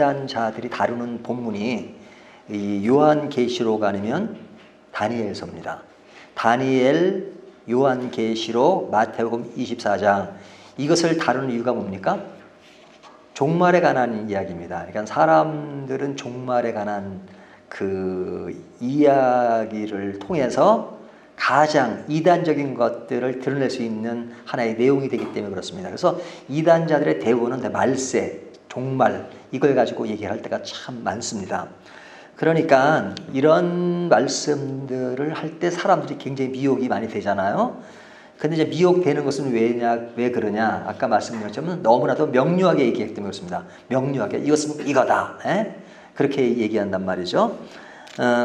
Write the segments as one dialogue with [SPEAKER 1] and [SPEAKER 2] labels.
[SPEAKER 1] 이단자들이 다루는 본문이 이 요한계시록 아니면 다니엘서입니다. 다니엘, 요한계시록, 마태복음 24장 이것을 다루는 이유가 뭡니까? 종말에 관한 이야기입니다. 그러니까 사람들은 종말에 관한 그 이야기를 통해서 가장 이단적인 것들을 드러낼 수 있는 하나의 내용이 되기 때문에 그렇습니다. 그래서 이단자들의 대부분은 말세, 종말 이걸 가지고 얘기할 때가 참 많습니다. 그러니까 이런 말씀들을 할 때 사람들이 굉장히 미혹이 많이 되잖아요. 근데 이제 미혹되는 것은 왜 그러냐? 아까 말씀드린 것처럼 너무나도 명료하게 얘기하기 때문에 그렇습니다. 명료하게 이것은 이거다. 그렇게 얘기한단 말이죠.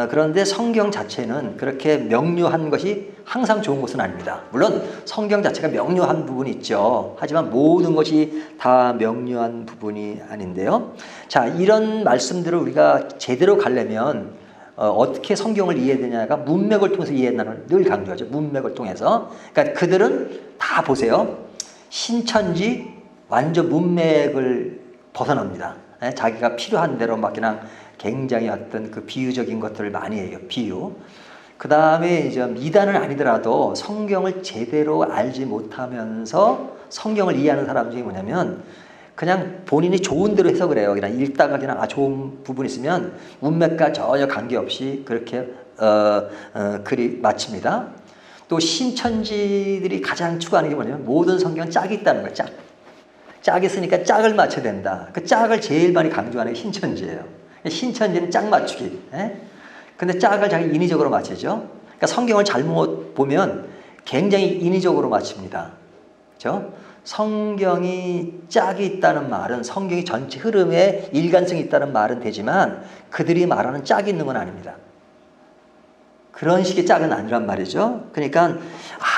[SPEAKER 1] 그런데 성경 자체는 그렇게 명료한 것이 항상 좋은 것은 아닙니다. 물론 성경 자체가 명료한 부분이 있죠. 하지만 모든 것이 다 명료한 부분이 아닌데요. 자, 이런 말씀들을 우리가 제대로 가려면 어떻게 성경을 이해해야 되냐가 문맥을 통해서 이해한다는 늘 강조하죠. 문맥을 통해서. 그러니까 그들은 다 보세요. 신천지 완전 문맥을 벗어납니다. 자기가 필요한 대로 막 그냥 굉장히 어떤 그 비유적인 것들을 많이 해요. 비유. 그 다음에 이제 이단은 아니더라도 성경을 제대로 알지 못하면서 성경을 이해하는 사람 중에 뭐냐면 그냥 본인이 좋은 대로 해석을 해요. 그냥 읽다가 그냥 좋은 부분이 있으면 문맥과 전혀 관계없이 그렇게 글이 마칩니다. 또 신천지들이 가장 추구하는 게 뭐냐면 모든 성경은 짝이 있다는 거예요. 짝이 있으니까 짝을 맞춰야 된다. 그 짝을 제일 많이 강조하는 게 신천지예요. 신천지는 짝 맞추기. 근데 짝을 자기 인위적으로 맞추죠. 그러니까 성경을 잘못 보면 굉장히 인위적으로 맞춥니다. 그렇죠? 성경이 짝이 있다는 말은 성경이 전체 흐름에 일관성이 있다는 말은 되지만 그들이 말하는 짝이 있는 건 아닙니다. 그런 식의 짝은 아니란 말이죠. 그러니까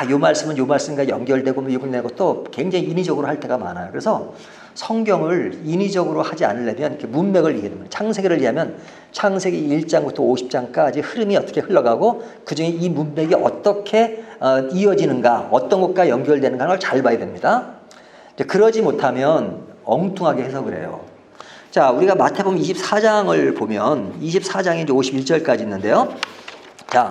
[SPEAKER 1] 요 말씀은 요 말씀과 연결되고 연결되고 또 굉장히 인위적으로 할 때가 많아요. 그래서 성경을 인위적으로 하지 않으려면 이렇게 문맥을 이해하면 창세기를 이해하면 창세기 1장부터 50장까지 흐름이 어떻게 흘러가고 그중에 이 문맥이 어떻게 이어지는가 어떤 것과 연결되는가를 잘 봐야 됩니다. 그러지 못하면 엉뚱하게 해석을 해요. 자, 우리가 마태복음 24장을 보면 24장이 이제 51절까지 있는데요. 자,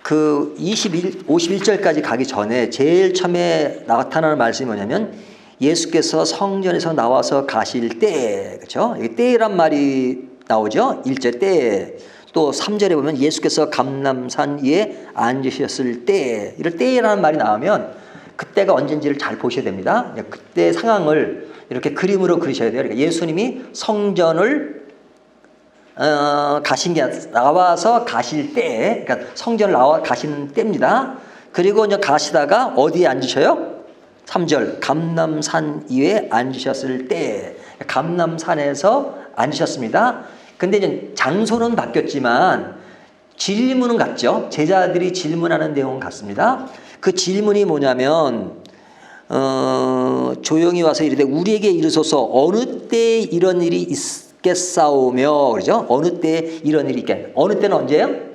[SPEAKER 1] 그 51절까지 가기 전에 제일 처음에 나타나는 말씀이 뭐냐면 예수께서 성전에서 나와서 가실 때, 그렇죠? 때란 말이 나오죠. 1절 때. 또 3절에 보면 예수께서 감람산 위에 앉으셨을 때, 이럴 때라는 말이 나오면 그때가 언젠지를 잘 보셔야 됩니다. 그때 상황을 이렇게 그림으로 그리셔야 돼요. 그러니까 예수님이 성전을 가신 게 나와서 가실 때, 그러니까 성전을 나와 가시는 때입니다. 그리고 이제 가시다가 어디에 앉으셔요? 3절 감람산 위에 앉으셨을 때, 감람산에서 앉으셨습니다. 근데 이제 장소는 바뀌었지만 질문은 같죠. 제자들이 질문하는 내용은 같습니다. 그 질문이 뭐냐면 조용히 와서 이르되 우리에게 이르소서 어느 때에 이런 일이 있겠사오며, 그러죠? 어느 때에 이런 일이 있겠. 어느 때는 언제예요?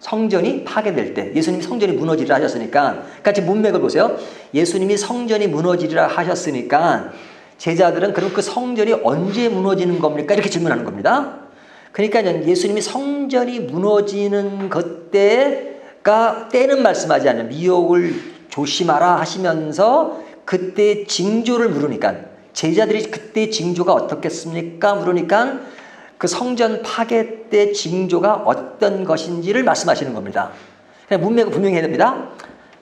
[SPEAKER 1] 성전이 파괴될 때. 예수님이 성전이 무너지리라 하셨으니까 같이 문맥을 보세요. 예수님이 성전이 무너지리라 하셨으니까 제자들은 그럼 그 성전이 언제 무너지는 겁니까? 이렇게 질문하는 겁니다. 그러니까 예수님이 성전이 무너지는 그때가 때는 말씀하지 않는 미혹을 조심하라 하시면서 그때 징조를 물으니까 제자들이 그때 징조가 어떻겠습니까? 물으니까 그 성전 파괴 때 징조가 어떤 것인지를 말씀하시는 겁니다. 그냥 문맥을 분명히 해야 됩니다.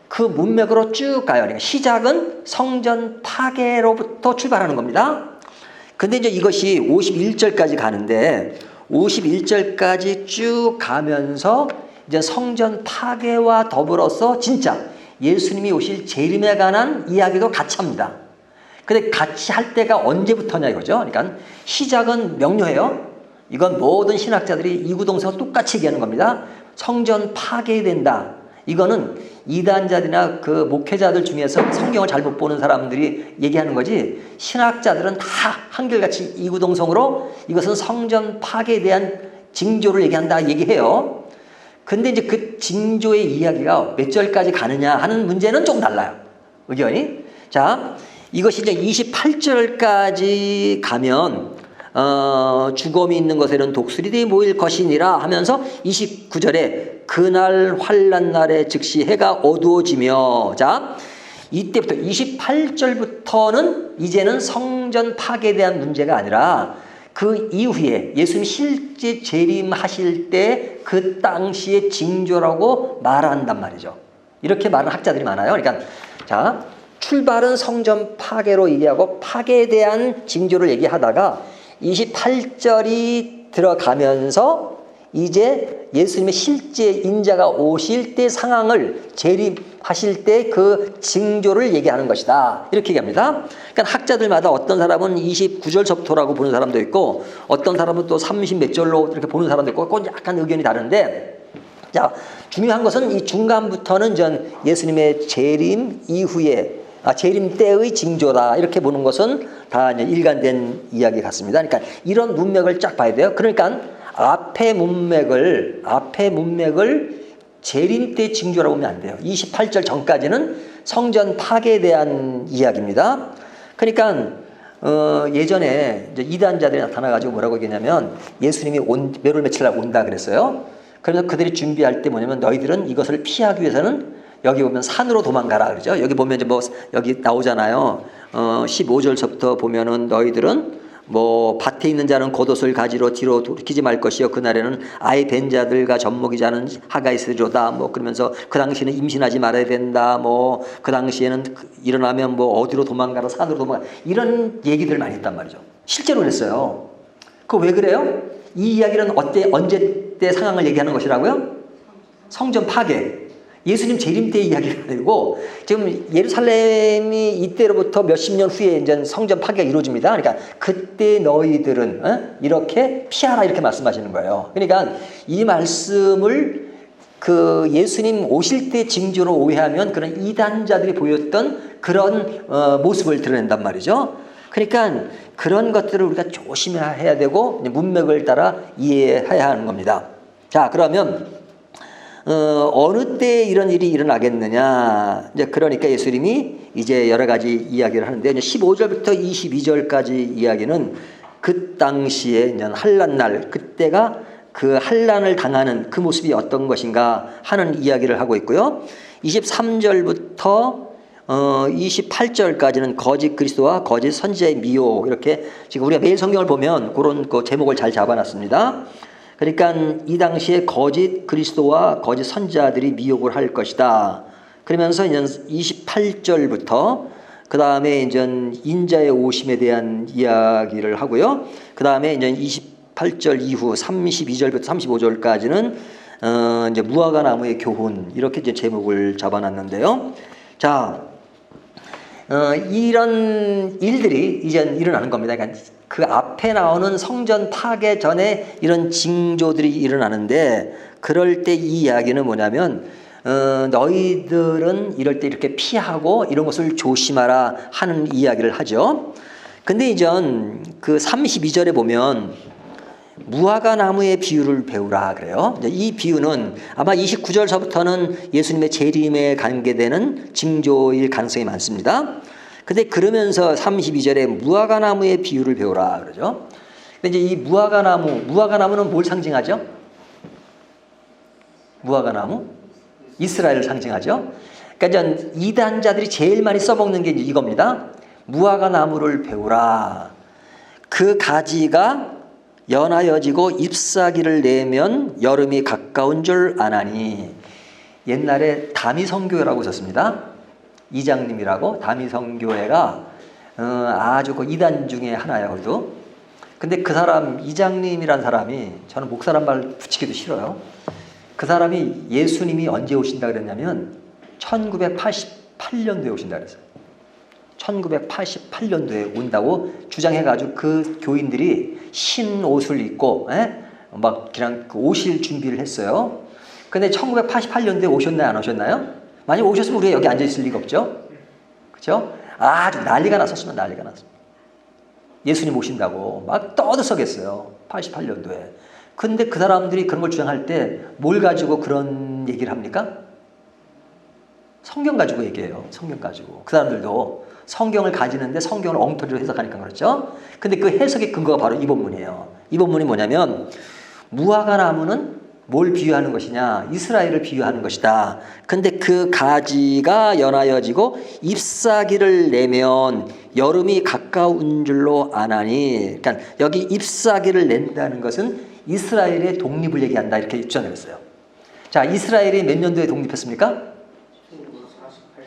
[SPEAKER 1] 그 문맥으로 쭉 가요. 그러니까 시작은 성전 파괴로부터 출발하는 겁니다. 근데 이제 이것이 51절까지 가는데 51절까지 쭉 가면서 이제 성전 파괴와 더불어서 진짜 예수님이 오실 재림에 관한 이야기도 같이 합니다. 근데 같이 할 때가 언제부터냐 이거죠. 그러니까 시작은 명료해요. 이건 모든 신학자들이 이구동성을 똑같이 얘기하는 겁니다. 성전 파괴된다. 이거는 이단자들이나 그 목회자들 중에서 성경을 잘못 보는 사람들이 얘기하는 거지 신학자들은 다 한결같이 이구동성으로 이것은 성전 파괴에 대한 징조를 얘기한다 얘기해요. 근데 이제 그 징조의 이야기가 몇 절까지 가느냐 하는 문제는 좀 달라요. 의견이. 자, 이것이 이제 28절까지 가면 죽음이 있는 곳에는 독수리들이 모일 것이니라 하면서 29절에 그날 환난 날에 즉시 해가 어두워지며, 자 이때부터 28절부터는 이제는 성전 파괴에 대한 문제가 아니라 그 이후에 예수님 실제 재림하실 때 그 당시의 징조라고 말한단 말이죠. 이렇게 말하는 학자들이 많아요. 그러니까 자 출발은 성전 파괴로 얘기하고 파괴에 대한 징조를 얘기하다가 28절이 들어가면서 이제 예수님의 실제 인자가 오실 때 상황을 재림하실 때 그 징조를 얘기하는 것이다. 이렇게 얘기합니다. 그러니까 학자들마다 어떤 사람은 29절서부터라고 보는 사람도 있고 어떤 사람은 또 30 몇 절로 이렇게 보는 사람도 있고 그건 약간 의견이 다른데, 자 중요한 것은 이 중간부터는 전 예수님의 재림 이후에 재림 때의 징조다 이렇게 보는 것은 다 이제 일관된 이야기 같습니다. 그러니까 이런 문맥을 쫙 봐야 돼요. 그러니까 앞에 문맥을 재림 때 징조라고 보면 안 돼요. 28절 전까지는 성전 파괴에 대한 이야기입니다. 그러니까 예전에 이제 이단자들이 나타나가지고 뭐라고 얘기했냐면 예수님이 몇월 며칠 날 온다 그랬어요. 그래서 그들이 준비할 때 뭐냐면 너희들은 이것을 피하기 위해서는 여기 보면 산으로 도망가라 그러죠. 여기 보면 이제 뭐 여기 나오잖아요. 15절서부터 보면은 너희들은 뭐 밭에 있는 자는 겉옷을 가지러 뒤로 돌이키지 말 것이요 그날에는 아이 된 자들과 젖먹이 자는 하가 있으리로다. 뭐 그러면서 그 당시에는 임신하지 말아야 된다. 뭐 그 당시에는 일어나면 뭐 어디로 도망가라 산으로 도망가 이런 얘기들 많이 했단 말이죠. 실제로 그랬어요. 그 왜 그래요? 이 이야기는 언제 때 상황을 얘기하는 것이라고요? 성전 파괴. 예수님 재림 때 이야기가 아니고 지금 예루살렘이 이때로부터 몇십 년 후에 이제 성전 파괴가 이루어집니다. 그러니까 그때 너희들은 이렇게 피하라 이렇게 말씀하시는 거예요. 그러니까 이 말씀을 그 예수님 오실 때 징조로 오해하면 그런 이단자들이 보였던 그런 모습을 드러낸단 말이죠. 그러니까 그런 것들을 우리가 조심해야 되고 문맥을 따라 이해해야 하는 겁니다. 자 그러면 어느 때 이런 일이 일어나겠느냐. 이제 그러니까 예수님이 이제 여러 가지 이야기를 하는데, 이제 15절부터 22절까지 이야기는 그 당시에 환난 날, 그때가 그 환난을 당하는 그 모습이 어떤 것인가 하는 이야기를 하고 있고요. 23절부터 28절까지는 거짓 그리스도와 거짓 선지자의 미혹, 이렇게 지금 우리가 매일 성경을 보면 그런 그 제목을 잘 잡아놨습니다. 그러니까 이 당시에 거짓 그리스도와 거짓 선지자들이 미혹을 할 것이다. 그러면서 이제 28절부터 그 다음에 이제 인자의 오심에 대한 이야기를 하고요. 그 다음에 이제 28절 이후 32절부터 35절까지는 이제 무화과 나무의 교훈 이렇게 이제 제목을 잡아놨는데요. 자, 이런 일들이 이제 일어나는 겁니다. 그러니까 그 앞에 나오는 성전 파괴 전에 이런 징조들이 일어나는데 그럴 때 이 이야기는 뭐냐면 너희들은 이럴 때 이렇게 피하고 이런 것을 조심하라 하는 이야기를 하죠. 근데 이제 그 32절에 보면 무화과 나무의 비유를 배우라 그래요. 이 비유는 아마 29절서부터는 예수님의 재림에 관계되는 징조일 가능성이 많습니다. 근데 그러면서 32절에 무화과 나무의 비유를 배우라 그러죠. 근데 이제 이 무화과 나무는 뭘 상징하죠? 무화과 나무? 이스라엘을 상징하죠. 그러니까 이단자들이 제일 많이 써먹는 게 이겁니다. 무화과 나무를 배우라. 그 가지가 연하여지고 잎사귀를 내면 여름이 가까운 줄 아나니. 옛날에 다미성교회라고 있었습니다. 이장님이라고 다미성교회가 아주 그 이단 중에 하나예요. 그래도. 근데 그 사람 이장님이란 사람이 저는 목사란 말 붙이기도 싫어요. 그 사람이 예수님이 언제 오신다 그랬냐면 1988년도에 오신다 그랬어요. 1988년도에 온다고 주장해가지고 그 교인들이 흰 옷을 입고 막 그냥 그 오실 준비를 했어요. 근데 1988년도에 오셨나요? 안 오셨나요? 만약 오셨으면 우리가 여기 앉아있을 리가 없죠. 그렇죠? 아주 난리가 났었으면 난리가 났습니다. 예수님 오신다고 막 떠들썩했어요. 88년도에. 근데 그 사람들이 그런 걸 주장할 때 뭘 가지고 그런 얘기를 합니까? 성경 가지고 얘기해요. 성경 가지고. 그 사람들도 성경을 가지는데 성경을 엉터리로 해석하니까 그렇죠. 근데 그 해석의 근거가 바로 이 본문이에요. 이 본문이 뭐냐면 무화과 나무는 뭘 비유하는 것이냐? 이스라엘을 비유하는 것이다. 근데 그 가지가 연하여지고 잎사귀를 내면 여름이 가까운 줄로 아나니. 그러니까 여기 잎사귀를 낸다는 것은 이스라엘의 독립을 얘기한다. 이렇게 주장했어요. 자, 이스라엘이 몇 년도에 독립했습니까?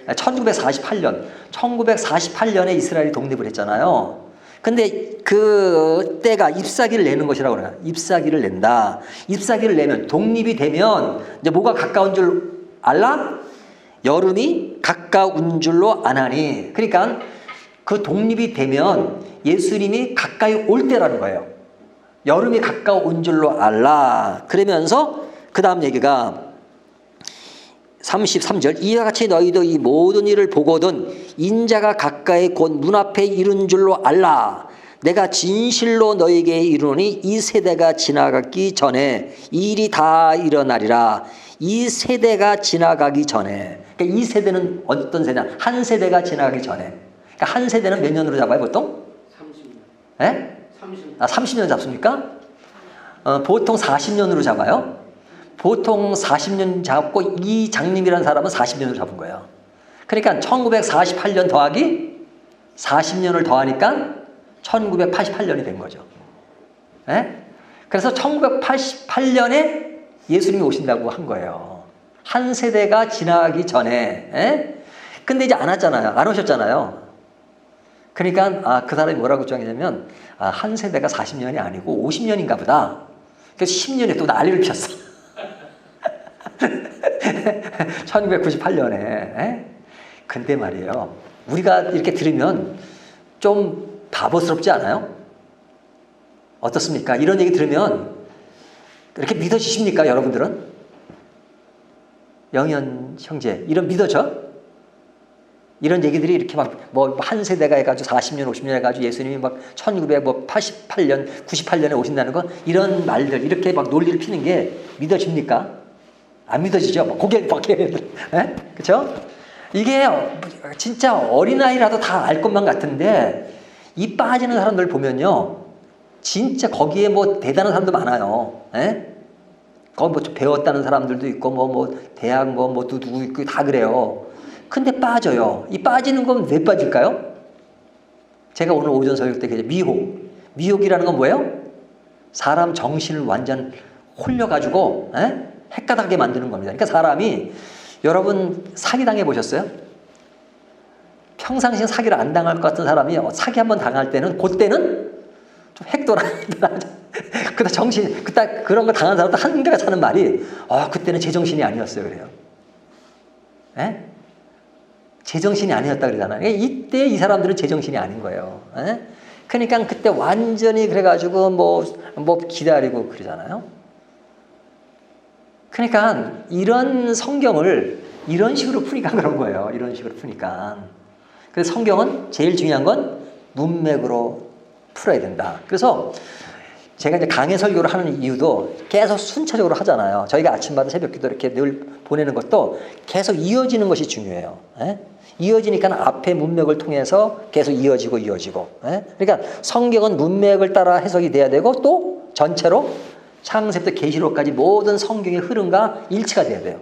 [SPEAKER 1] 1948년. 1948년에 이스라엘이 독립을 했잖아요. 근데 그 때가 잎사귀를 내는 것이라고 그래요. 잎사귀를 낸다. 잎사귀를 내면 독립이 되면 이제 뭐가 가까운 줄 알라? 여름이 가까운 줄로 아나니. 그러니까 그 독립이 되면 예수님이 가까이 올 때라는 거예요. 여름이 가까운 줄로 알라. 그러면서 그 다음 얘기가 33절 이와 같이 너희도 이 모든 일을 보거든 인자가 가까이 곧 문 앞에 이른 줄로 알라. 내가 진실로 너에게 이르노니 이 세대가 지나가기 전에 이 일이 다 일어나리라. 이 세대가 지나가기 전에. 그러니까 이 세대는 어떤 세대냐? 한 세대가 지나가기 전에. 그러니까 한 세대는 몇 년으로 잡아요 보통? 30년. 예? 30년. 30년 잡습니까? 보통 40년으로 잡아요. 보통 40년 잡고 이 장님이라는 사람은 40년을 잡은 거예요. 그러니까 1948년 더하기 40년을 더하니까 1988년이 된 거죠. 예? 그래서 1988년에 예수님이 오신다고 한 거예요. 한 세대가 지나기 전에. 예? 근데 이제 안 왔잖아요. 안 오셨잖아요. 그러니까 그 사람이 뭐라고 주장했냐면 한 세대가 40년이 아니고 50년인가 보다. 그래서 10년에 또 난리를 피웠어. 1998년에. 에? 근데 말이에요. 우리가 이렇게 들으면 좀 바보스럽지 않아요? 어떻습니까? 이런 얘기 들으면 이렇게 믿어지십니까? 여러분들은? 영현 형제 이런 믿어져? 이런 얘기들이 이렇게 막 뭐 한 세대가 해가지고 40년 50년 해가지고 예수님이 막 1988년 98년에 오신다는 거 이런 말들 이렇게 막 논리를 피는 게 믿어집니까? 안 믿어지죠? 고개 그렇죠? 이게 진짜 어린아이라도 다 알 것만 같은데 이 빠지는 사람들 보면요 진짜 거기에 뭐 대단한 사람도 많아요. 에? 거기 뭐 배웠다는 사람들도 있고 뭐 대학 뭐 누구 있고 다 그래요. 근데 빠져요. 이 빠지는 건 왜 빠질까요? 제가 오늘 오전 설교 때 미혹이라는 건 뭐예요? 사람 정신을 완전 홀려가지고 헷가닥하게 만드는 겁니다. 그러니까 사람이 여러분 사기당해 보셨어요? 평상시에 사기를 안 당할 것 같은 사람이 사기 한번 당할 때는 그때는 좀 핵돌아. 그다 정신 그딱 그런 거 당한 사람도 한개가 차는 말이 그때는 제정신이 아니었어요 그래요. 에? 제정신이 아니었다 그러잖아요. 이때 이 사람들은 제정신이 아닌 거예요. 에? 그러니까 그때 완전히 그래가지고 뭐 기다리고 그러잖아요. 그러니까 이런 성경을 이런 식으로 푸니까 그런 거예요. 이런 식으로 푸니까. 그래서 성경은 제일 중요한 건 문맥으로 풀어야 된다. 그래서 제가 이제 강해 설교를 하는 이유도 계속 순차적으로 하잖아요. 저희가 아침마다 새벽기도 이렇게 늘 보내는 것도 계속 이어지는 것이 중요해요. 에? 이어지니까 앞에 문맥을 통해서 계속 이어지고. 에? 그러니까 성경은 문맥을 따라 해석이 돼야 되고 또 전체로 창세부터 계시록까지 모든 성경의 흐름과 일치가 돼야 돼요.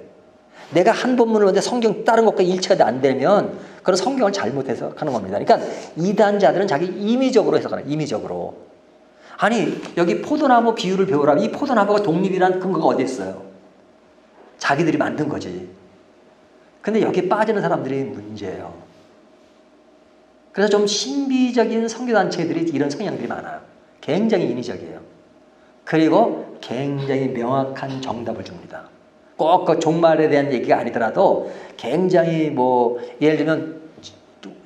[SPEAKER 1] 내가 한 본문을 보는데 성경 다른 것과 일치가 안 되면 그런 성경을 잘못 해석하는 겁니다. 그러니까 이단자들은 자기 임의적으로 해석하는 거예요. 임의적으로. 아니 여기 포도나무 비유를 배우라면 이 포도나무가 독립이란 근거가 어디 있어요? 자기들이 만든 거지. 근데 여기에 빠지는 사람들이 문제예요. 그래서 좀 신비적인 선교단체들이 이런 성향들이 많아요. 굉장히 인위적이에요. 그리고 굉장히 명확한 정답을 줍니다. 꼭 그 종말에 대한 얘기가 아니더라도 굉장히 예를 들면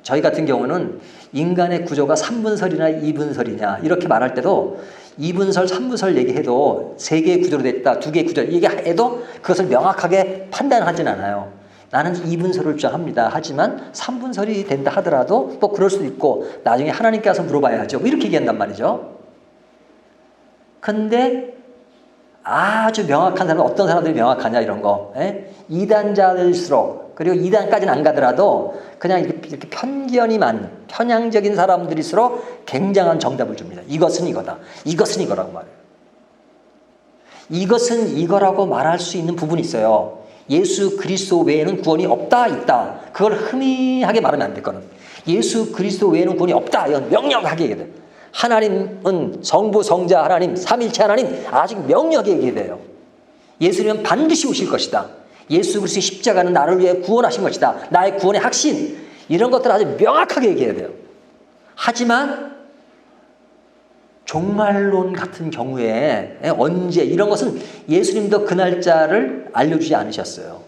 [SPEAKER 1] 저희 같은 경우는 인간의 구조가 3분설이나 2분설이냐 이렇게 말할 때도 2분설, 3분설 얘기해도 3개의 구조로 됐다, 2개의 구조 얘기해도 그것을 명확하게 판단하진 않아요. 나는 2분설을 주장합니다. 하지만 3분설이 된다 하더라도 뭐 그럴 수도 있고 나중에 하나님께 와서 물어봐야죠. 이렇게 얘기한단 말이죠. 근데 아주 명확한 사람, 어떤 사람들이 명확하냐 이런 거. 이단자들일수록 그리고 이단까지는 안 가더라도 그냥 이렇게 편견이 많은 편향적인 사람들일수록 굉장한 정답을 줍니다. 이것은 이거다. 이것은 이거라고 말해요. 이것은 이거라고 말할 수 있는 부분이 있어요. 예수 그리스도 외에는 구원이 없다, 있다. 그걸 희미하게 말하면 안 될 거는. 예수 그리스도 외에는 구원이 없다. 이건 명령하게 얘기해야 돼요. 하나님은 성부, 성자, 하나님, 삼일체 하나님 아직 명령하게 얘기해야 돼요. 예수님은 반드시 오실 것이다. 예수 그리스도의 십자가는 나를 위해 구원하신 것이다. 나의 구원의 확신. 이런 것들을 아주 명확하게 얘기해야 돼요. 하지만 종말론 같은 경우에 언제 이런 것은 예수님도 그 날짜를 알려주지 않으셨어요.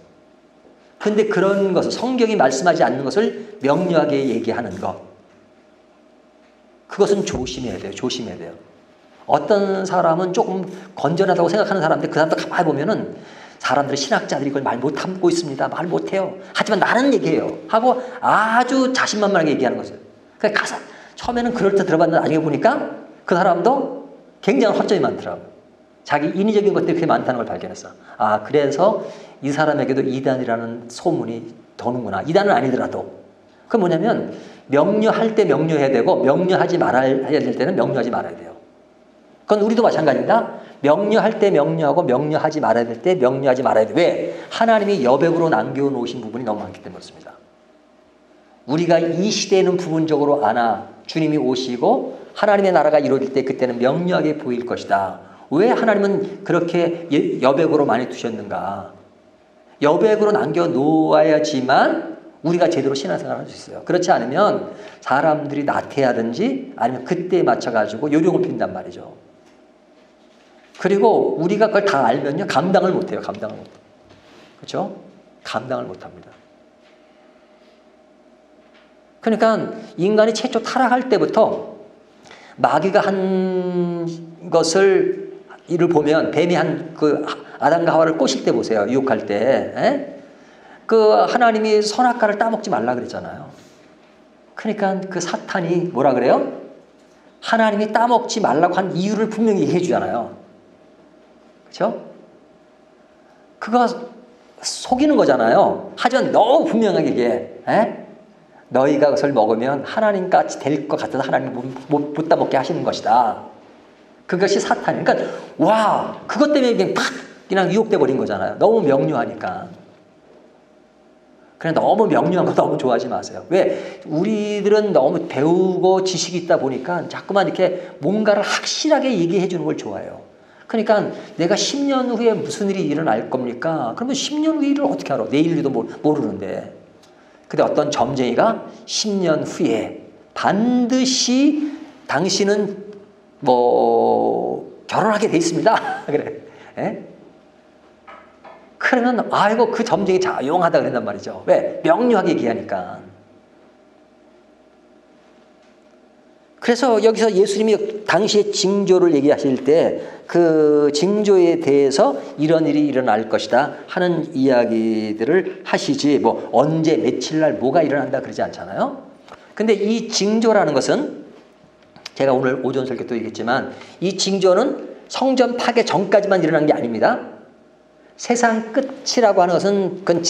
[SPEAKER 1] 그런데 그런 것을 성경이 말씀하지 않는 것을 명료하게 얘기하는 것, 그것은 조심해야 돼요. 조심해야 돼요. 어떤 사람은 조금 건전하다고 생각하는 사람인데 그 사람도 가만히 보면은 사람들이 신학자들이 그걸 말 못하고 있습니다. 말 못해요. 하지만 나는 얘기해요. 하고 아주 자신만만하게 얘기하는 거죠. 그러니까 가사 처음에는 그럴 때 들어봤는데 나중에 보니까 그 사람도 굉장한 허점이 많더라고요. 자기 인위적인 것들이 그렇게 많다는 걸 발견했어. 아, 그래서 이 사람에게도 이단이라는 소문이 도는구나. 이단은 아니더라도. 그건 뭐냐면 명료할 때 명료해야 되고 명료하지 말아야 될 때는 명료하지 말아야 돼요. 그건 우리도 마찬가지입니다. 명료할 때 명료하고 명료하지 말아야 될 때 명료하지 말아야 돼. 왜? 하나님이 여백으로 남겨놓으신 부분이 너무 많기 때문에 그렇습니다. 우리가 이 시대에는 부분적으로 아나 주님이 오시고 하나님의 나라가 이루어질 때 그때는 명료하게 보일 것이다. 왜 하나님은 그렇게 여백으로 많이 두셨는가? 여백으로 남겨놓아야지만 우리가 제대로 신앙생활을 할 수 있어요. 그렇지 않으면 사람들이 나태하든지 아니면 그때에 맞춰가지고 요령을 핀단 말이죠. 그리고 우리가 그걸 다 알면요. 감당을 못해요. 감당을 못해요. 그렇죠? 감당을 못합니다. 그러니까 인간이 최초 타락할 때부터 마귀가 한 것을 이를 보면 뱀이 한 그 아담과 하와를 꼬실 때 보세요. 유혹할 때. 에? 그 하나님이 선악과를 따먹지 말라 그랬잖아요. 그러니까 그 사탄이 뭐라 그래요? 하나님이 따먹지 말라고 한 이유를 분명히 얘기해 주잖아요. 그렇죠? 그거 속이는 거잖아요. 하지만 너무 분명하게 얘기해. 에? 너희가 그것을 먹으면 하나님같이 될 것 같아서 하나님 못 따먹게 하시는 것이다. 그것이 사탄이에요. 그러니까 와, 그것 때문에 그냥 팍 그냥 유혹돼 버린 거잖아요. 너무 명료하니까. 그냥 너무 명료한 거 너무 좋아하지 마세요. 왜? 우리들은 너무 배우고 지식이 있다 보니까 자꾸만 이렇게 뭔가를 확실하게 얘기해 주는 걸 좋아해요. 그러니까 내가 10년 후에 무슨 일이 일어날 겁니까? 그러면 10년 후 일을 어떻게 알아? 내일도 모르는데. 근데 어떤 점쟁이가 10년 후에 반드시 당신은 결혼하게 돼 있습니다. 그래. 에? 그러면 아이고 그 점쟁이 자용하다 그랬단 말이죠. 왜? 명료하게 얘기하니까. 그래서 여기서 예수님이 당시의 징조를 얘기하실 때 그 징조에 대해서 이런 일이 일어날 것이다 하는 이야기들을 하시지 언제 며칠 날 뭐가 일어난다 그러지 않잖아요. 근데 이 징조라는 것은 제가 오늘 오전 설교 또 얘기했지만 이 징조는 성전 파괴 전까지만 일어난 게 아닙니다. 세상 끝이라고 하는 것은 그건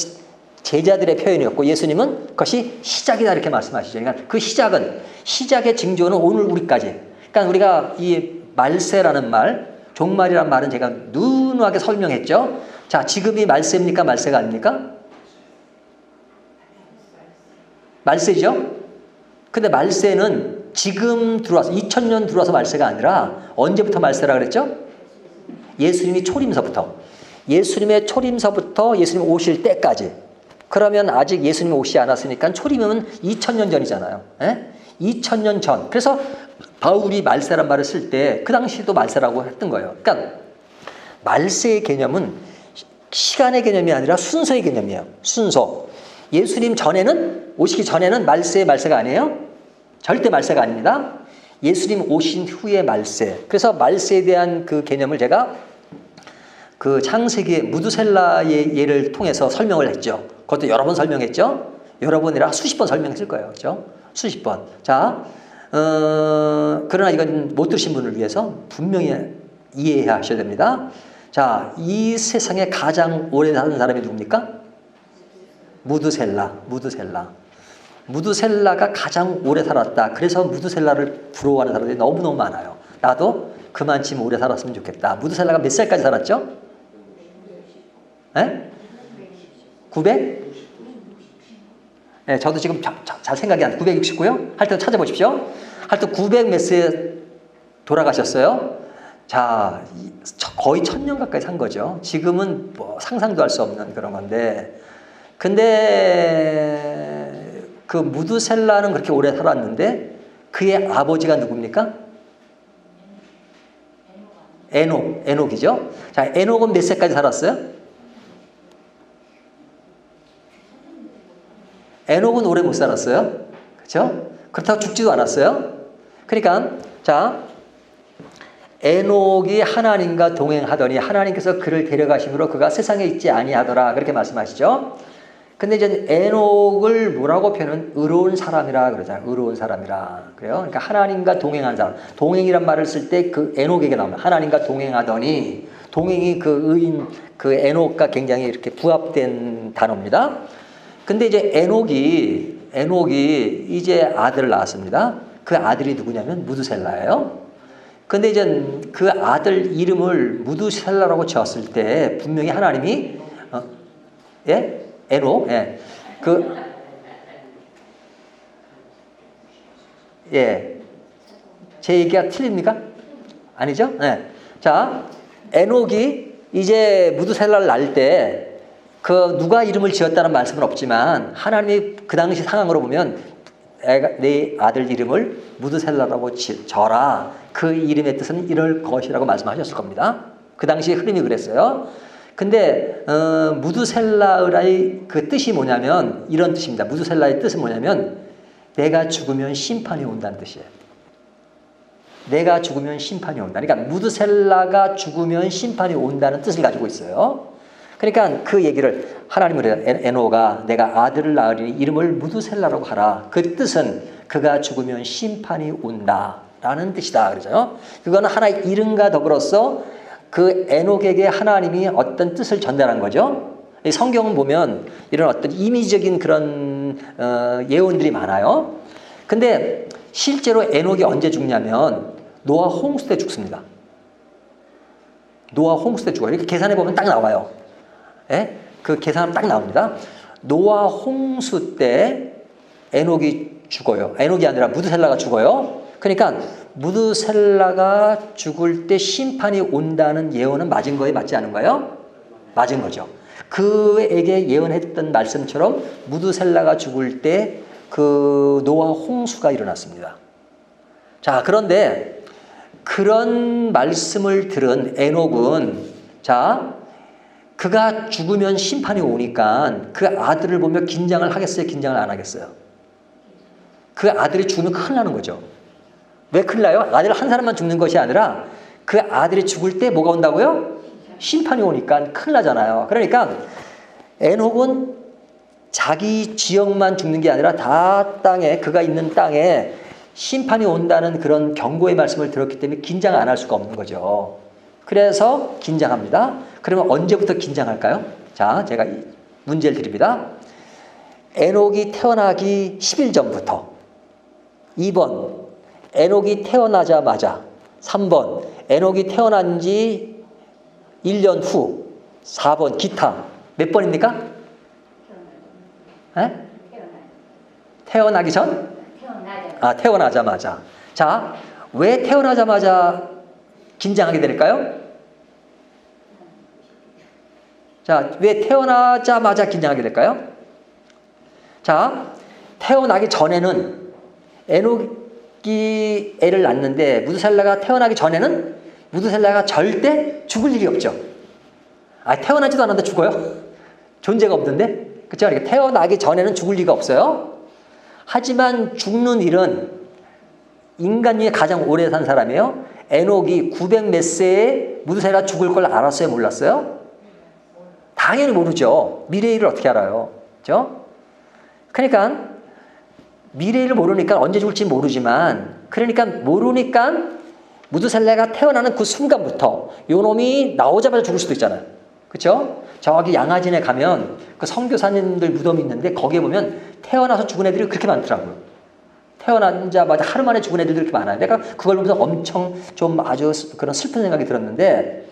[SPEAKER 1] 제자들의 표현이었고 예수님은 그것이 시작이다 이렇게 말씀하시죠. 그러니까 그 시작의 징조는 오늘 우리까지. 그러니까 우리가 이 말세라는 말, 종말이라는 말은 제가 누누하게 설명했죠. 자, 지금이 말세입니까? 말세가 아닙니까? 말세죠. 근데 말세는 지금 들어와서 2000년 들어와서 말세가 아니라 언제부터 말세라 그랬죠? 예수님이 초림서부터. 예수님의 초림서부터 예수님 오실 때까지. 그러면 아직 예수님이 오시지 않았으니까 초림은 2000년 전이잖아요. 에? 2000년 전. 그래서 바울이 말세란 말을 쓸 때 그 당시도 말세라고 했던 거예요. 그러니까 말세의 개념은 시간의 개념이 아니라 순서의 개념이에요. 순서. 예수님 전에는 오시기 전에는 말세가 아니에요. 절대 말세가 아닙니다. 예수님 오신 후의 말세. 그래서 말세에 대한 그 개념을 제가 그 창세기의 무드셀라의 예를 통해서 설명을 했죠. 그것도 여러 번 설명했죠. 여러 번이라 수십 번 설명했을 거예요. 그렇죠? 수십 번. 자, 그러나 이건 못 들으신 분을 위해서 분명히 이해하셔야 됩니다. 자, 이 세상에 가장 오래 사는 사람이 누굽니까? 무드셀라. 무드셀라가 가장 오래 살았다. 그래서 무드셀라를 부러워하는 사람들이 너무너무 많아요. 나도 그만큼 오래 살았으면 좋겠다. 무드셀라가 몇 살까지 살았죠? 에? 900? 네, 저도 지금 잘 생각이 안 나요. 969요? 하여튼 찾아보십시오. 하여튼 900 몇 세에 돌아가셨어요. 자, 거의 1000년 가까이 산 거죠. 지금은 뭐 상상도 할 수 없는 그런 건데. 근데 그 무드셀라는 그렇게 오래 살았는데 그의 아버지가 누굽니까? 에녹이죠. 자, 에녹은 몇 세까지 살았어요? 에녹은 오래 못 살았어요. 그렇죠? 그렇다고 죽지도 않았어요. 그러니까 자, 에녹이 하나님과 동행하더니 하나님께서 그를 데려가심으로 그가 세상에 있지 아니하더라. 그렇게 말씀하시죠. 근데 이제 에녹을 뭐라고 표현은 의로운 사람이라 그러잖아요. 의로운 사람이라. 그래요. 그러니까 하나님과 동행한 사람. 동행이란 말을 쓸 때 그 에녹에게 나옵니다. 하나님과 동행하더니 동행이 그 의인 그 에녹과 굉장히 이렇게 부합된 단어입니다. 근데 이제 에녹이 이제 아들을 낳았습니다. 그 아들이 누구냐면 무드셀라예요. 근데 이제 그 아들 이름을 무드셀라라고 지었을 때 분명히 하나님이 예? 에녹, 예. 예. 제 얘기가 틀립니까? 아니죠? 네. 자, 에녹이 이제 무드셀라를 낳을 때 그 누가 이름을 지었다는 말씀은 없지만 하나님이 그 당시 상황으로 보면 내 아들 이름을 무드셀라라고 져라. 그 이름의 뜻은 이럴 것이라고 말씀하셨을 겁니다. 그 당시 흐름이 그랬어요. 근데 무드셀라의 그 뜻이 뭐냐면 이런 뜻입니다. 무드셀라의 뜻은 뭐냐면 내가 죽으면 심판이 온다는 뜻이에요. 내가 죽으면 심판이 온다. 그러니까 무드셀라가 죽으면 심판이 온다는 뜻을 가지고 있어요. 그러니까 그 얘기를 하나님을 에녹아 내가 아들을 낳으리니 이름을 무드셀라라고 하라. 그 뜻은 그가 죽으면 심판이 온다라는 뜻이다. 그러죠. 그거는 하나의 이름과 더불어서 그 에녹에게 하나님이 어떤 뜻을 전달한 거죠. 성경은 보면 이런 어떤 이미적인 그런 예언들이 많아요. 근데 실제로 에녹이 언제 죽냐면 노아 홍수 때 죽습니다. 노아 홍수 때 죽어요. 이렇게 계산해 보면 딱 나와요. 예? 그 계산하면 딱 나옵니다. 노아 홍수 때 에녹이 죽어요. 에녹이 아니라 무드셀라가 죽어요. 그러니까 무드셀라가 죽을 때 심판이 온다는 예언은 맞은 거에 맞지 않은가요? 맞은 거죠. 그에게 예언했던 말씀처럼 무드셀라가 죽을 때 그 노아 홍수가 일어났습니다. 자, 그런데 그런 말씀을 들은 에녹은 자, 그가 죽으면 심판이 오니까 그 아들을 보며 긴장을 하겠어요? 긴장을 안 하겠어요? 그 아들이 죽으면 큰일 나는 거죠. 왜 큰일 나요? 아들 한 사람만 죽는 것이 아니라 그 아들이 죽을 때 뭐가 온다고요? 심판이 오니까 큰일 나잖아요. 그러니까 에녹은 자기 지역만 죽는 게 아니라 다 땅에 그가 있는 땅에 심판이 온다는 그런 경고의 말씀을 들었기 때문에 긴장 안 할 수가 없는 거죠. 그래서 긴장합니다. 그러면 언제부터 긴장할까요? 자, 제가 문제를 드립니다. 에녹이 태어나기 10일 전부터. 2번, 에녹이 태어나자마자. 3번, 에녹이 태어난 지 1년 후. 4번, 기타. 몇 번입니까? 태어나기 전? 태어나자마자. 자, 왜 태어나자마자 긴장하게 될까요? 자, 왜 태어나자마자 긴장하게 될까요? 자, 태어나기 전에는 에녹이 애를 낳는데 무드셀라가 태어나기 전에는 무드셀라가 절대 죽을 일이 없죠. 태어나지도 않았는데 죽어요? 존재가 없는데? 그렇죠? 그러니까 태어나기 전에는 죽을 리가 없어요. 하지만 죽는 일은 인간 중에 가장 오래 산 사람이에요. 에녹이 900 몇 세에 무드셀라가 죽을 걸 알았어요? 몰랐어요? 당연히 모르죠. 미래일을 어떻게 알아요? 그렇죠? 그러니까 미래일을 모르니까 언제 죽을지 모르지만 그러니까 모르니까 무드셀라가 태어나는 그 순간부터 요 놈이 나오자마자 죽을 수도 있잖아요. 그렇죠? 저기 양화진에 가면 그 선교사님들 무덤이 있는데 거기에 보면 태어나서 죽은 애들이 그렇게 많더라고요. 태어나자마자 하루 만에 죽은 애들도 그렇게 많아요. 내가 그걸 보면서 엄청 좀 아주 그런 슬픈 생각이 들었는데,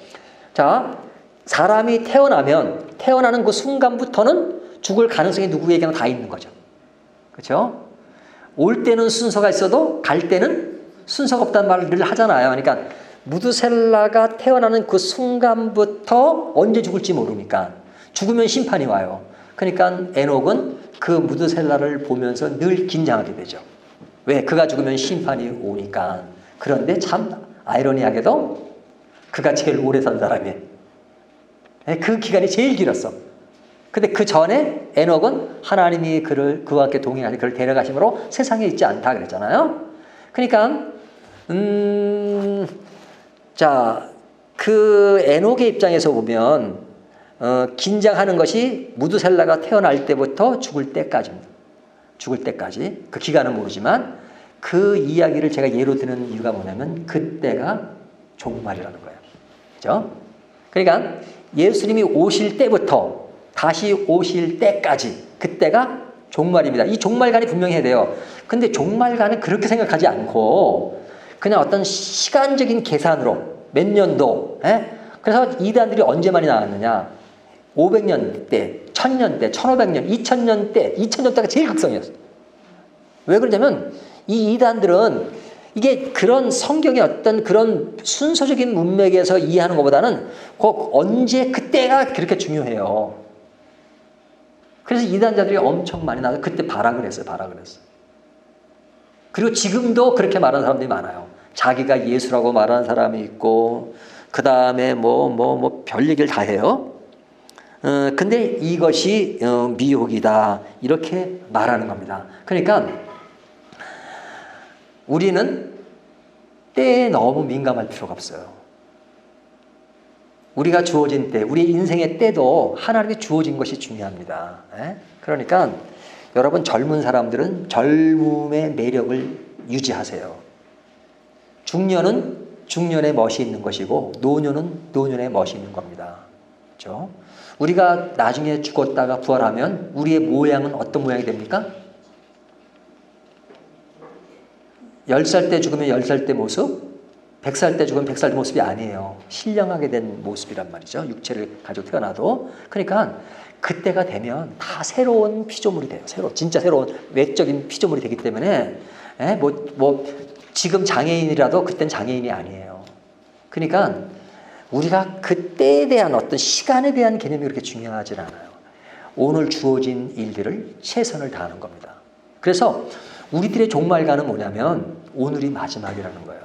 [SPEAKER 1] 자, 사람이 태어나는 그 순간부터는 죽을 가능성이 누구에게나 다 있는 거죠. 그렇죠? 올 때는 순서가 있어도 갈 때는 순서가 없다는 말을 늘 하잖아요. 그러니까 무드셀라가 태어나는 그 순간부터 언제 죽을지 모르니까 죽으면 심판이 와요. 그러니까 에녹은 그 무드셀라를 보면서 늘 긴장하게 되죠. 왜? 그가 죽으면 심판이 오니까. 그런데 참 아이러니하게도 그가 제일 오래 산 사람이에요. 그 기간이 제일 길었어. 근데 그 전에 에녹은 하나님이 그와 함께 동행하시 그를 데려가심으로 세상에 있지 않다 그랬잖아요. 그러니까 자, 그 에녹의 입장에서 보면 긴장하는 것이 무드셀라가 태어날 때부터 죽을 때까지입니다. 죽을 때까지. 그 기간은 모르지만 그 이야기를 제가 예로 드는 이유가 뭐냐면 그때가 종말이라는 거예요. 그렇죠? 그러니까 예수님이 오실 때부터 다시 오실 때까지 그때가 종말입니다. 이 종말관이 분명히 해야 돼요. 근데 종말관은 그렇게 생각하지 않고 그냥 어떤 시간적인 계산으로 몇 년도, 그래서 이단들이 언제 많이 나왔느냐? 500년 때, 1000년 때, 1500년, 2000년 때, 2000년 때가 제일 극성이었어요. 왜 그러냐면 이 이단들은 이게 그런 성경의 어떤 그런 순서적인 문맥에서 이해하는 것보다는 언제 그때가 그렇게 중요해요. 그래서 이단자들이 엄청 많이 나와서 그때 발악을 했어요. 그리고 지금도 그렇게 말하는 사람들이 많아요. 자기가 예수라고 말하는 사람이 있고 그 다음에 별 얘기를 다 해요. 근데 이것이 미혹이다 이렇게 말하는 겁니다. 그러니까 우리는 때에 너무 민감할 필요가 없어요. 우리가 주어진 때, 우리 인생의 때도 하나님께 주어진 것이 중요합니다. 그러니까 여러분 젊은 사람들은 젊음의 매력을 유지하세요. 중년은 중년의 멋이 있는 것이고 노년은 노년의 멋이 있는 겁니다. 그렇죠? 우리가 나중에 죽었다가 부활하면 우리의 모양은 어떤 모양이 됩니까? 10살 때 죽으면 10살 때 모습, 100살 때 죽으면 100살 때 모습이 아니에요. 신령하게 된 모습이란 말이죠. 육체를 가지고 태어나도. 그러니까 그때가 되면 다 새로운 피조물이 돼요. 진짜 새로운 외적인 피조물이 되기 때문에 지금 장애인이라도 그땐 장애인이 아니에요. 그러니까 우리가 그때에 대한 어떤 시간에 대한 개념이 그렇게 중요하진 않아요. 오늘 주어진 일들을 최선을 다하는 겁니다. 그래서 우리들의 종말관은 뭐냐면 오늘이 마지막이라는 거예요.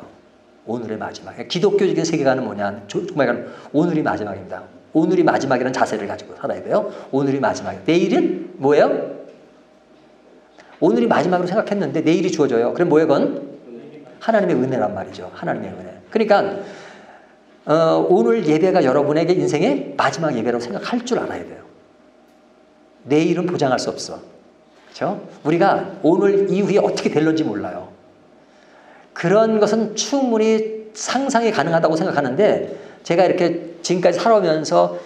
[SPEAKER 1] 오늘의 마지막. 기독교적인 세계관은 뭐냐? 종말관은 오늘이 마지막입니다. 오늘이 마지막이라는 자세를 가지고 살아야 돼요. 오늘이 마지막이에요. 내일은 뭐예요? 오늘이 마지막으로 생각했는데 내일이 주어져요. 그럼 뭐예요? 그건 하나님의 은혜란 말이죠. 하나님의 은혜. 그러니까 오늘 예배가 여러분에게 인생의 마지막 예배라고 생각할 줄 알아야 돼요. 내일은 보장할 수 없어. 그렇죠? 우리가 오늘 이후에 어떻게 될런지 몰라요. 그런 것은 충분히 상상이 가능하다고 생각하는데 제가 이렇게 지금까지 살아오면서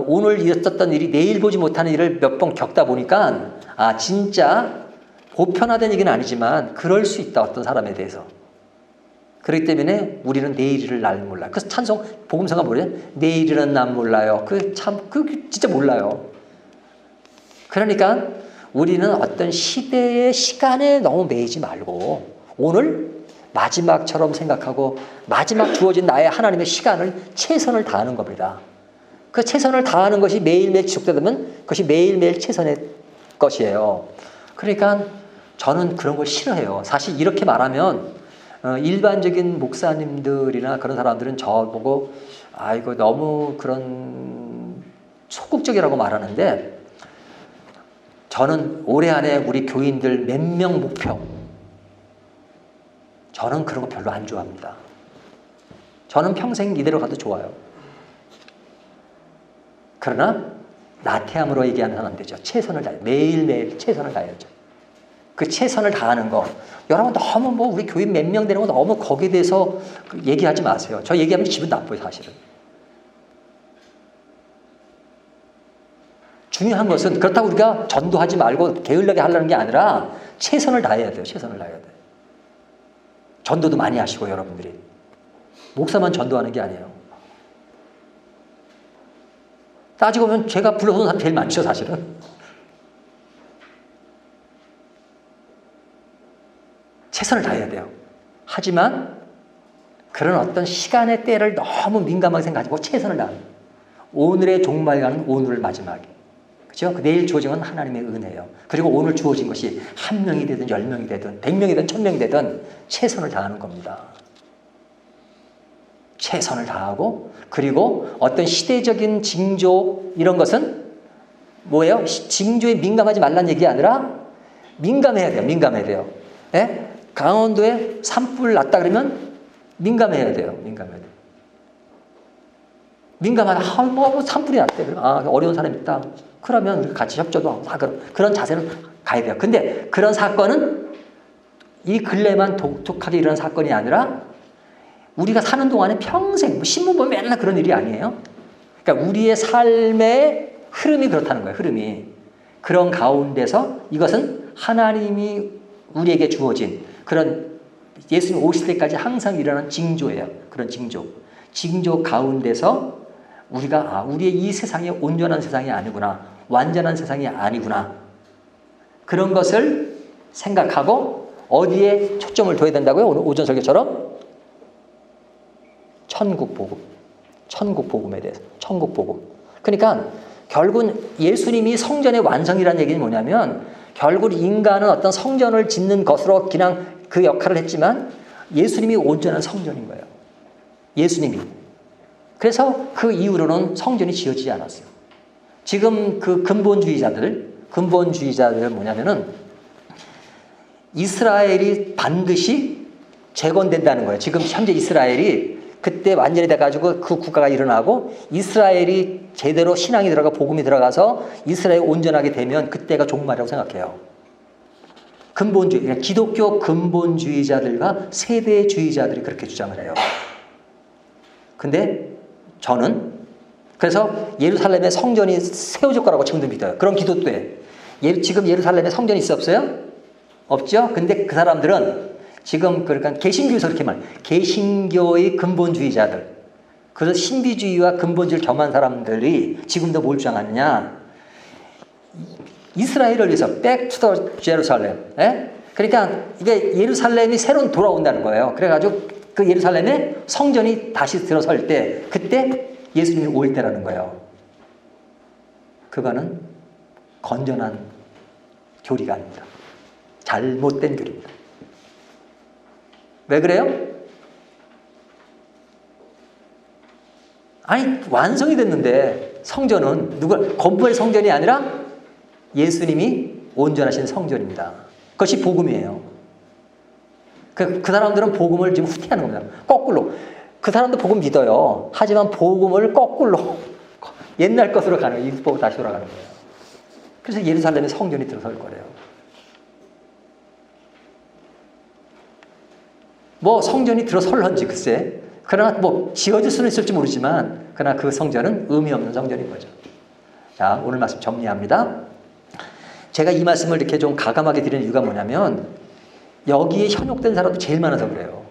[SPEAKER 1] 오늘 있었던 일이 내일 보지 못하는 일을 몇 번 겪다 보니까 진짜 보편화된 얘기는 아니지만 그럴 수 있다. 어떤 사람에 대해서. 그렇기 때문에 우리는 내일을 날 몰라요. 그래서 찬송 복음서가 뭐래요? 내일은 난 몰라요. 그 진짜 몰라요. 그러니까 우리는 어떤 시대의 시간에 너무 매이지 말고 오늘 마지막처럼 생각하고 마지막 주어진 나의 하나님의 시간을 최선을 다하는 겁니다. 그 최선을 다하는 것이 매일매일 지속되다 보면 그것이 매일매일 최선의 것이에요. 그러니까 저는 그런 걸 싫어해요. 사실 이렇게 말하면 일반적인 목사님들이나 그런 사람들은 저보고 이거 너무 그런 소극적이라고 말하는데 저는 올해 안에 우리 교인들 몇 명 목표 저는 그런 거 별로 안 좋아합니다. 저는 평생 이대로 가도 좋아요. 그러나 나태함으로 얘기하는 사람 안 되죠. 최선을 다해 매일매일 최선을 다해야죠. 그 최선을 다하는 거 여러분 너무 우리 교인 몇 명 되는 거 너무 거기에 대해서 얘기하지 마세요. 저 얘기하면 기분 나빠요. 사실은. 중요한 것은 그렇다고 우리가 전도하지 말고 게을르게 하려는 게 아니라 최선을 다해야 돼요. 최선을 다해야 돼요. 전도도 많이 하시고 여러분들이. 목사만 전도하는 게 아니에요. 따지고 보면 제가 불러서 사람 제일 많죠, 사실은. 최선을 다해야 돼요. 하지만 그런 어떤 시간의 때를 너무 민감하게 생각하고 최선을 다하는 오늘의 종말과는 오늘을 마지막에. 그렇죠? 내일 주어진 건 하나님의 은혜예요. 그리고 오늘 주어진 것이 1명이 되든 10명이 되든 100명이 되든 1000명이 되든 최선을 다하는 겁니다. 최선을 다하고 그리고 어떤 시대적인 징조 이런 것은 뭐예요? 징조에 민감하지 말라는 얘기 아니라 민감해야 돼요. 민감해야 돼요. 예? 강원도에 산불 났다 그러면 민감해야 돼요. 민감해야 돼요. 민감하다. 뭐 산불이 났대. 어려운 사람이 있다. 그러면 같이 협조도 하고 그런 자세는 가야 돼요. 근데 그런 사건은 이 근래만 독특하게 일어난 사건이 아니라 우리가 사는 동안에 평생 신문 보면 맨날 그런 일이 아니에요. 그러니까 우리의 삶의 흐름이 그렇다는 거예요. 흐름이. 그런 가운데서 이것은 하나님이 우리에게 주어진 그런 예수님 오실 때까지 항상 일어나는 징조예요. 그런 징조. 징조 가운데서 우리가 우리의 이 세상이 온전한 세상이 아니구나. 완전한 세상이 아니구나. 그런 것을 생각하고 어디에 초점을 둬야 된다고요? 오늘 오전 설교처럼 천국 복음. 천국 복음에 대해서. 천국 복음. 그러니까 결국은 예수님이 성전의 완성이라는 얘기는 뭐냐면 결국 인간은 어떤 성전을 짓는 것으로 그냥 그 역할을 했지만 예수님이 온전한 성전인 거예요. 예수님이. 그래서 그 이후로는 성전이 지어지지 않았어요. 지금 그 근본주의자들 뭐냐면은 이스라엘이 반드시 재건된다는 거예요. 지금 현재 이스라엘이 그때 완전히 돼가지고 그 국가가 일어나고 이스라엘이 제대로 신앙이 들어가 복음이 들어가서 이스라엘이 온전하게 되면 그때가 종말이라고 생각해요. 근본주의, 기독교 근본주의자들과 세대주의자들이 그렇게 주장을 해요. 근데 저는 그래서 예루살렘에 성전이 세워질 거라고 지금도 믿어요. 그런 기도도 해. 지금 예루살렘에 성전이 있어 없어요? 없죠? 근데 그 사람들은 지금 그러니까 개신교에서 그렇게 말해요. 개신교의 근본주의자들. 그래서 신비주의와 근본주의를 겸한 사람들이 지금도 뭘 주장하느냐. 이스라엘을 위해서 back to the Jerusalem. 예? 그러니까 이게 예루살렘이 새로 돌아온다는 거예요. 그래가지고 그 예루살렘에 성전이 다시 들어설 때 그때 예수님이 올 때라는 거예요. 그거는 건전한 교리가 아닙니다. 잘못된 교리입니다. 왜 그래요? 아니 완성이 됐는데 성전은 건물의 성전이 아니라 예수님이 온전하신 성전입니다. 그것이 복음이에요. 그 사람들은 복음을 지금 후퇴하는 겁니다. 거꾸로. 그 사람도 복음 믿어요. 하지만 복음을 거꾸로 옛날 것으로 가는 거예요. 율법으로 다시 돌아가는 거예요. 그래서 예루살렘에 성전이 들어설 거래요. 뭐 성전이 들어설런지 글쎄. 그러나 뭐 지어질 수는 있을지 모르지만 그러나 그 성전은 의미 없는 성전인 거죠. 자, 오늘 말씀 정리합니다. 제가 이 말씀을 이렇게 좀 가감하게 드리는 이유가 뭐냐면 여기에 현혹된 사람도 제일 많아서 그래요.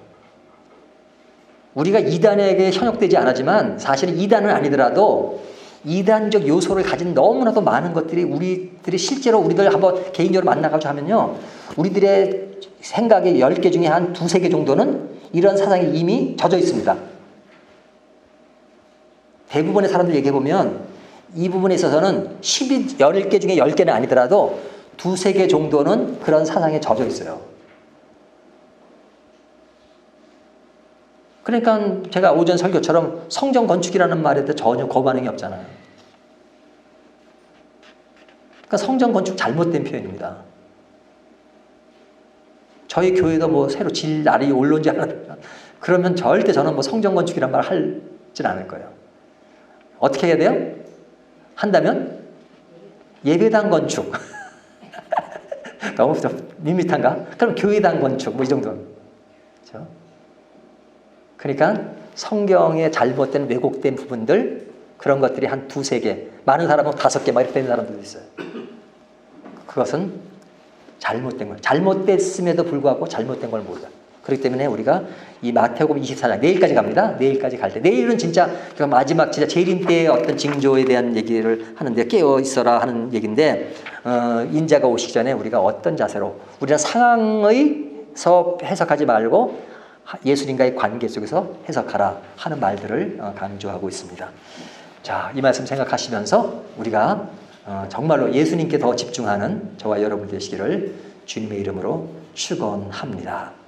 [SPEAKER 1] 우리가 이단에게 현혹되지 않았지만 사실은 이단은 아니더라도 이단적 요소를 가진 너무나도 많은 것들이 우리들이 실제로 우리들 한번 개인적으로 만나가지고 하면요. 우리들의 생각의 10개 중에 한 2-3개 정도는 이런 사상이 이미 젖어 있습니다. 대부분의 사람들 얘기해보면 이 부분에 있어서는 10개 중에 10개는 아니더라도 2-3개 정도는 그런 사상에 젖어 있어요. 그러니까 제가 오전 설교처럼 성전 건축이라는 말에도 전혀 거반응이 없잖아요. 그러니까 성전 건축 잘못된 표현입니다. 저희 교회도 뭐 새로 질날이 올라온지 않았다. 그러면 절대 저는 뭐 성전 건축이란 말 하진 않을 거예요. 어떻게 해야 돼요? 한다면 예배당 건축. 너무 밋밋한가? 그럼 교회당 건축 뭐 이 정도. 그렇죠? 그러니까 성경의 잘못된 왜곡된 부분들 그런 것들이 한 두세 개, 많은 사람은 5개 막 이렇게 되는 사람들도 있어요. 그것은 잘못된 거예요. 잘못됐음에도 불구하고 잘못된 걸 모르다. 그렇기 때문에 우리가 이 마태복음 24장, 내일까지 갑니다. 내일까지 갈 때. 내일은 진짜 그 마지막 진짜 재림 때의 어떤 징조에 대한 얘기를 하는데, 깨어 있어라 하는 얘기인데, 인자가 오시기 전에 우리가 어떤 자세로, 우리는 상황에서 해석하지 말고 예수님과의 관계 속에서 해석하라 하는 말들을 강조하고 있습니다. 자, 이 말씀 생각하시면서 우리가 정말로 예수님께 더 집중하는 저와 여러분 되시기를 주님의 이름으로 축원합니다.